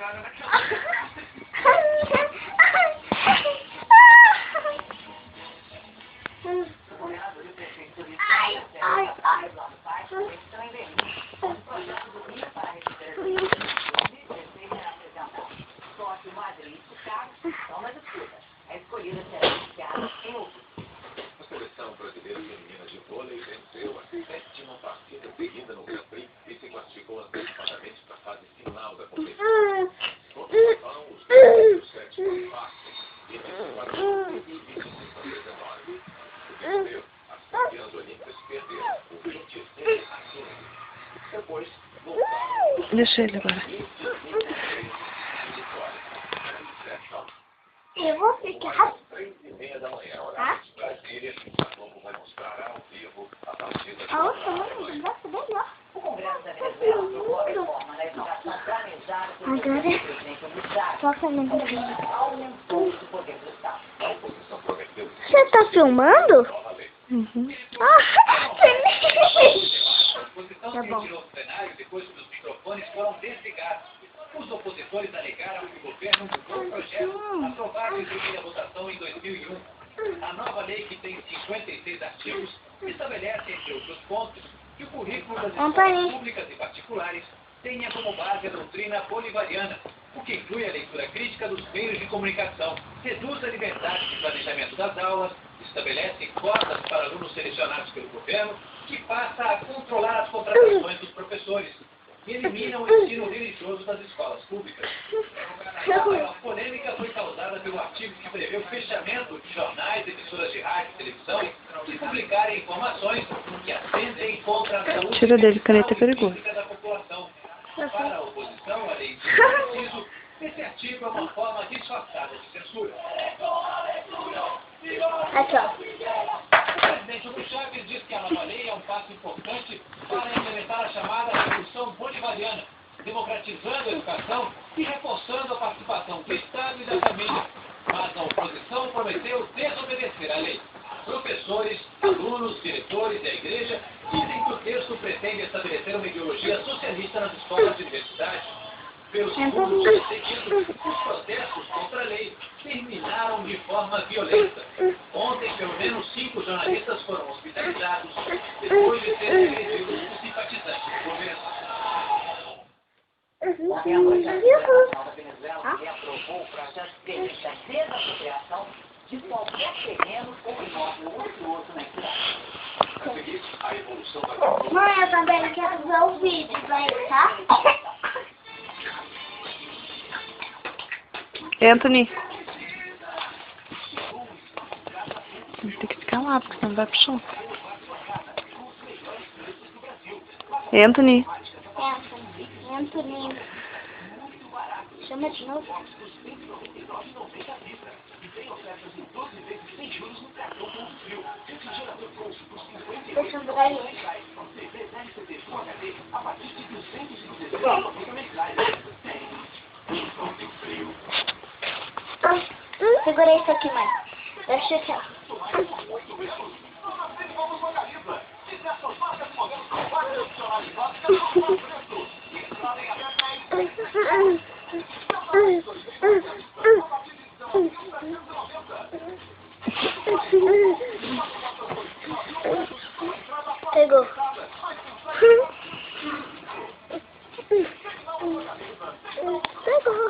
Ai, ai, ai. A seleção brasileira feminina de vôlei venceu a 7ª partida seguida no Grand Prix e se classificou antecipadamente para a fase final da competição. Contra o Japão, os primeiros sets foram fáceis e 24-25-19. O venceu, as campeãs olímpicas perderam por 26-15. Depois, voltaram. Deixa ele agora. Eu vou ficar. 3h30 da manhã, horário de Brasília, a Globo vai mostrar ao vivo a partida. A outra mãe vai ser melhor. O Congresso da Venezuela aprovou a reforma da educação planejada pelo presidente Hugo Toca no aumentou o poder do Estado. Você tá filmando? Uhum. Tá bom. Depois que os microfones foram desligados. Os opositores alegaram que o governo mudou o projeto aprovado em primeira votação em 2001. A nova lei, que tem 56 artigos, estabelece, entre outros pontos, que o currículo das escolas públicas e particulares tenha como base a doutrina bolivariana, o que inclui a leitura crítica dos meios de comunicação, reduz a liberdade de planejamento das aulas, estabelece cotas para alunos selecionados pelo governo, que passa a controlar as contratações dos professores, e elimina o ensino religioso das escolas públicas. A maior polêmica foi causada pelo artigo que prevê o fechamento de jornais, emissoras de rádio e televisão que publicarem informações que atentem contra a saúde Tira dele, caneta é perigoso. da população. Para a oposição, a lei de preciso, esse artigo é uma forma disfarçada de censura. Aqui, ó. O presidente Hugo Chávez diz que a nova lei é um passo importante para implementar a chamada Revolução Bolivariana, democratizando a educação e reforçando a participação do Estado e da família. Mas a oposição prometeu desobedecer a lei. Professores, alunos, diretores e a igreja dizem que o texto pretende estabelecer uma ideologia socialista nas escolas e universidades. Pelos segundos seguidos, os protestos contra a lei terminaram de forma violenta. Ontem, pelo menos 5 jornalistas foram hospitalizados depois de serem agredidos por simpatizantes do governo. Ontem à noite, a Nacional da Venezuela aprovou o projeto que permite a desapropriação de qualquer terreno ou imóvel ocioso na cidade. A evolução da Mãe, eu também quero ver o vídeo daí, tá? Anthony. Tem que ficar lá, porque senão vai pro chão. Anthony. Anthony. Chama de novo. Deixa eu ver aí. Segura isso aqui, mãe. Deixa eu tirar. Pegou. Pegou.